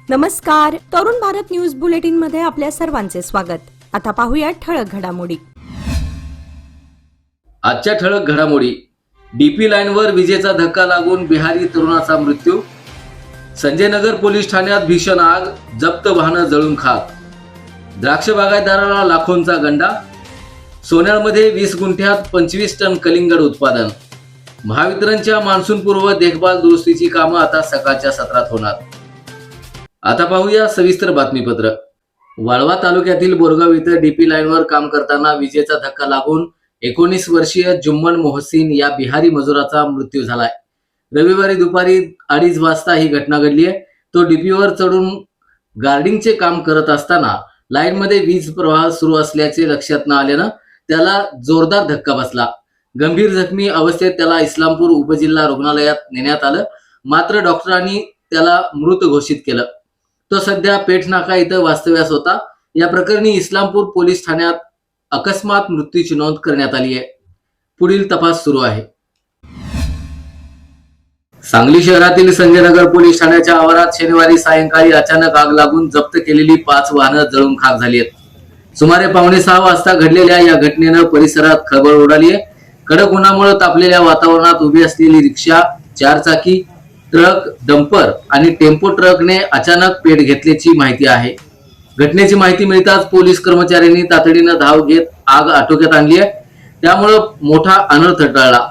नमस्कार, Tarun Bharat news bulletin मध्ये आपल्या सर्वांचे स्वागत। आता पाहूया ठळक घडामोडी। आजच्या ठळक घडामोडी। डीपी लाईनवर विजेचा धक्का लागून बिहारी तरुणाचा मृत्यू। संजयनगर पोलीस ठाण्यात भीषण आग, जप्त वाहनं जळून खाक। द्राक्ष बागायतदाराला लाखोंचा गंडा। सोन्याळमध्ये 20 गुंठ्यात 25 टन कलिंगड उत्पादन। महावितरणच्या मान्सूनपूर्व देखभाल दुरुस्तीची कामं आता सकाळच्या सत्रात होणार। आता पाहूया सविस्तर बातमीपत्र। वाळवा तालुक्यातील बोरगाव इथं डीपी लाईनवर काम करताना विजेचा धक्का लागून 19 वर्षीय जुम्मन मोहसिन या बिहारी मजुराचा मृत्यू झालाय। रविवारी दुपारी 2:30 वाजता ही घटना घडली आहे। तो डीपीवर चढून गार्डिंगचे काम करत असताना लाईनमध्ये वीज प्रवाह सुरू असल्याचे लक्षात न आल्यानं त्याला जोरदार धक्का बसला। गंभीर जखमी अवस्थेत त्याला इस्लामपूर उपजिल्हा रुग्णालयात नेण्यात आलं, मात्र डॉक्टरांनी त्याला मृत घोषित केलं। तो सध्या पेठनाका इथं वास्तव्यास होता। या प्रकरणी इस्लामपूर पोलीस ठाण्यात अकस्मात मृत्यूची नोंद करण्यात आली आहे। पुढील तपास सुरू आहे। सांगली शहरातील संजयनगर पोलीस ठाण्याच्या आवारात शनिवारी सायंकाळी अचानक आग लागून जप्त केलेली 5 वाहनं जळून खाक झाली आहेत। सुमारे 5:45 वाजता घडलेल्या या घटनेनं परिसरात खळबळ उडाली आहे। कडक उन्हामुळे तापलेल्या वातावरणात उभी असलेली रिक्षा, 4 चाकी, ट्रक, डंपर आणि टेम्पो ट्रकने अचानक पेट घेतल्याची माहिती आहे। घटनेची माहिती मिळताच पोलीस कर्मचाऱ्यांनी तातडीनं धाव घेत आग आटोक्यात आणली आहे। त्यामुळे मोठा अनर्थ टळला।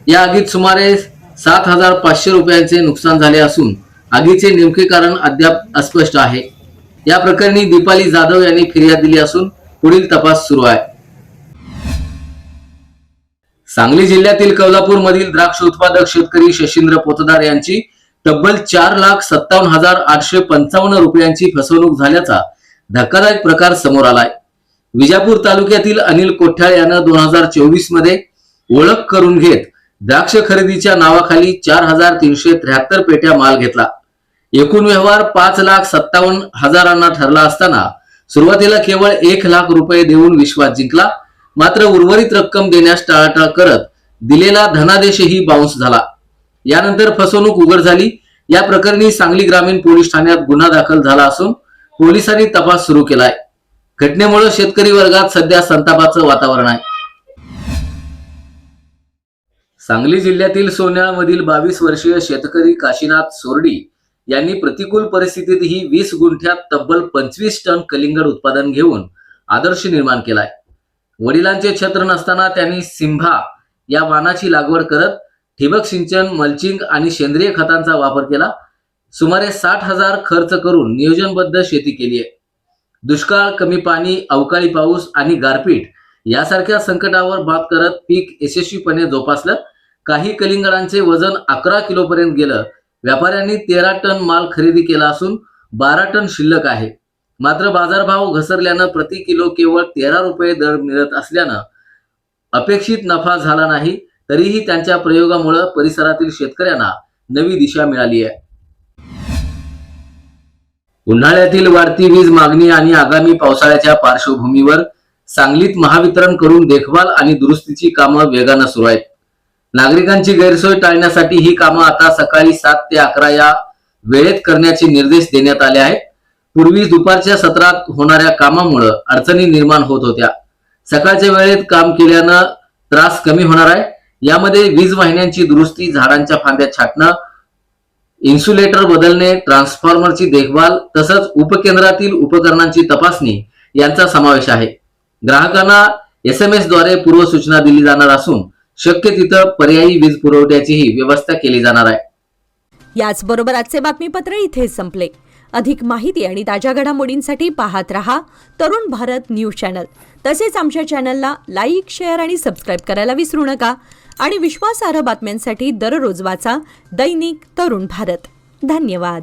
या आगीत सुमारे 7,500 रुपयांचे नुकसान झाले असून आगीचे नेमके कारण अद्याप अस्पष्ट आहे। या प्रकरणी दीपाली जाधव यांनी फिर्याद दिली असून पुढील तपास सुरू आहे। सांगली जिल्ह्यातील कौलापूर मधील द्राक्ष उत्पादक शेतकरी शशींद्र पोतदार यांची तब्बल 4,57,855 रुपयांची फसवणूक झाल्याचा धक्कादायक प्रकार समोर आलाय। विजापूर तालुक्यातील अनिल कोठ्याळ यानं 2024 मध्ये ओळख करून घेत द्राक्ष खरेदीच्या नावाखाली 4,373 पेट्या माल घेतला। एकूण व्यवहार 5,57,000 ठरला असताना सुरुवातीला केवळ 1 लाख रुपये देऊन विश्वास जिंकला, मात्र उर्वरित रक्कम देण्यास टाळाटाळ करत दिलेला धनादेशही बाउन्स झाला। यानंतर फसवणूक उघड झाली। या प्रकरणी सांगली ग्रामीण पोलीस ठाण्यात गुन्हा दाखल झाला असून पोलिसांनी तपास सुरू केलाय। घटनेमुळे शेतकरी वर्गात सध्या संतापाचं वातावरण आहे। सांगली जिल्ह्यातील सोन्याळमधील 22 वर्षीय शेतकरी काशीनाथ सोरडी यांनी प्रतिकूल परिस्थितीतही 20 गुंठ्यात तब्बल 25 टन कलिंगड उत्पादन घेऊन आदर्श निर्माण केलाय। वडिलांचे छत्र नसताना त्यांनी सिंभा या वाणाची लागवड करत ठिबक सिंचन, मल्चिंग आणि सेंद्रिय खतांचा वापर केला। सुमारे 60,000 खर्च करून नियोजनबद्ध शेती केली आहे। दुष्काळ, कमी पाणी, अवकाळी पाऊस आणि गारपीट यासारख्या संकटावर मात करत पीक यशस्वीपणे जोपासलं। काही कलिंगडांचे वजन 11 किलो पर्यंत गेलं। व्यापाऱ्यांनी 13 टन माल खरेदी केला असून 12 टन शिल्लक आहे। मात्र बाजारभाव घसरल्यानं प्रति किलो केवळ 13 रुपये दर मिळत असल्यानं अपेक्षित नफा झाला नाही। तरीही त्यांच्या प्रयोगामुळे परिसरातील शेतकऱ्यांना नवी दिशा मिळाली आहे। उन्हाळ्यातील वाढती वीज मागणी आणि आगामी पावसाळ्याच्या पार्श्वभूमीवर सांगलीत महावितरण करून देखभाल आणि दुरुस्तीची कामं वेगानं सुरू आहेत। नागरिकांची गैरसोय टाळण्यासाठी ही कामं आता सकाळी 7 ते 11 या वेळेत करण्याचे निर्देश देण्यात आले आहेत। पूर्वी दुपारच्या सत्रात होणाऱ्या कामामुळे अडचणी निर्माण होत होत्या। सकाळच्या वेळेत काम केल्यानं त्रास कमी होणार आहे। यामध्ये वीज वाहिन्यांची दुरुस्ती, झाडांच्या फांद्या छाटणं, इन्सुलेटर बदलणे, ट्रान्सफॉर्मरची देखभाल तसंच उपकेंद्रातील उपकरणांची तपासणी यांचा समावेश आहे। ग्राहकांना SMS द्वारे पूर्वसूचना दिली जाणार असून शक्य तिथं पर्यायी वीज पुरवठ्याचीही व्यवस्था केली जाणार आहे। याचबरोबर आजचे बातमीपत्र इथे संपले। अधिक माहिती आणि ताज्या घडामोडींसाठी पाहत रहा तरुण भारत न्यूज चॅनल। तसेच आमच्या चॅनलला लाईक, शेअर आणि सबस्क्राईब करायला विसरू नका। आणि विश्वासार्ह बातम्यांसाठी दररोज वाचा दैनिक तरुण भारत। धन्यवाद।